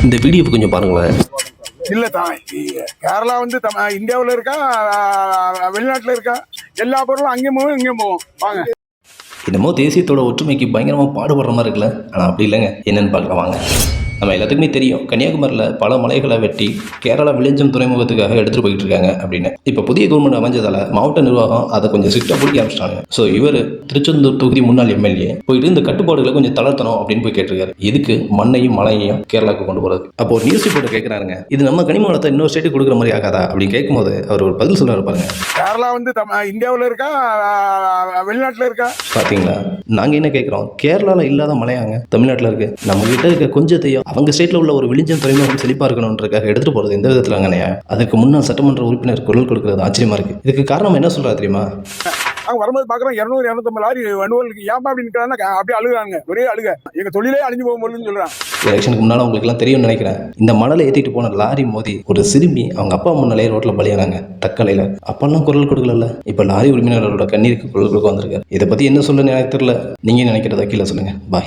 இந்த வீடியோவை கொஞ்சம் பாருங்களேன். இல்லை தான் கேரளா வந்து இந்தியாவில் இருக்கா வெளிநாட்டில் இருக்கா எல்லா பொருளும் அங்கேயும் போகும் இங்கேயும் போகும். வாங்க. என்னமோ தேசியத்தோட ஒற்றுமைக்கு பயங்கரமாக பாடுபடுற மாதிரி இருக்குல்ல. ஆனால் அப்படி இல்லைங்க. என்னென்னு பார்க்கலாம் வாங்க. நம்ம எல்லாத்துக்குமே தெரியும், கன்னியாகுமரியில் பல மலைகளை வெட்டி கேரளா விளைஞ்சம் துறைமுகத்துக்காக எடுத்துகிட்டு போயிட்டு இருக்காங்க அப்படின்னு. இப்போ புதிய கவர்மெண்ட் அமைஞ்சதால் மாவட்ட நிர்வாகம் அதை கொஞ்சம் ஸ்ட்ரிக்டாக பிடிக்க ஆரம்பிச்சிட்டாங்க. ஸோ இவர் திருச்செந்தூர் தொகுதி முன்னாள் எம்எல்ஏ போயிட்டு இந்த கட்டுப்பாடுகளை கொஞ்சம் தளர்த்தணும் அப்படின்னு போய் கேட்டிருக்காரு. இதுக்கு மண்ணையும் மலையையும் கேரளாவுக்கு கொண்டு போகிறது. அப்போ நியூஸ் ரிப்போர்ட்டர் கேட்குறாருங்க, இது நம்ம கனிம வளத்தை இன்னொரு ஸ்டேட்டுக்கு கொடுக்குற மாதிரி ஆகாதா அப்படின்னு கேட்கும்போது அவர் ஒரு பதில் சொல்ல இருப்பாருங்க. கேரளா வந்து இந்தியாவில் இருக்கா வெளிநாட்டில் இருக்கா பார்த்தீங்களா? நாங்கள் என்ன கேட்குறோம், கேரளாவில் இல்லாத மலையாங்க தமிழ்நாட்டில் இருக்குது. நம்ம கிட்ட இருக்க கொஞ்சத்தையும் அவங்க ஸ்டேட்டில் உள்ள ஒரு விழிஞ்சம் துறைமுகம் செழிப்பாக இருக்கணுன்றதுக்காக எடுத்துகிட்டு போகிறது எந்த விதத்தில் அங்கனையா? அதுக்கு முன்னாள் சட்டமன்ற உறுப்பினர் குரல் கொடுக்குறது ஆச்சரியமாக இருக்குது. இதுக்கு காரணம் என்ன சொல்கிறா தெரியுமா? அவங்க வரும்போது பார்க்குறோம் 200-250 லாரி வண்டுவலுக்கு ஏமா அப்படின்னு நிற்கிறாங்க. அப்படியே அழுகுறாங்க, ஒரே அழுக. எங்கள் தொழிலே அழிஞ்சு போகும்போதுன்னு சொல்கிறாங்க. எலெக்ஷனுக்கு முன்னால் உங்களுக்குலாம் தெரியும்னு நினைக்கிறேன். இந்த மணலை ஏற்றிட்டு போன லாரி மோதி ஒரு சிறுமி அவங்க அப்பா முன்னாலே ரோட்டில் பலியானாங்க தக்கலையில். அப்பெல்லாம் குரல் கொடுக்கல. இப்போ லாரி உரிமையாளரோட கண்ணீருக்கு குரல் கொடுக்க வந்திருக்காரு. இதை பற்றி என்ன சொல்ல எனக்கு தெரியல. நீங்கள் நினைக்கிறத கீழே சொல்லுங்கள். பாய்.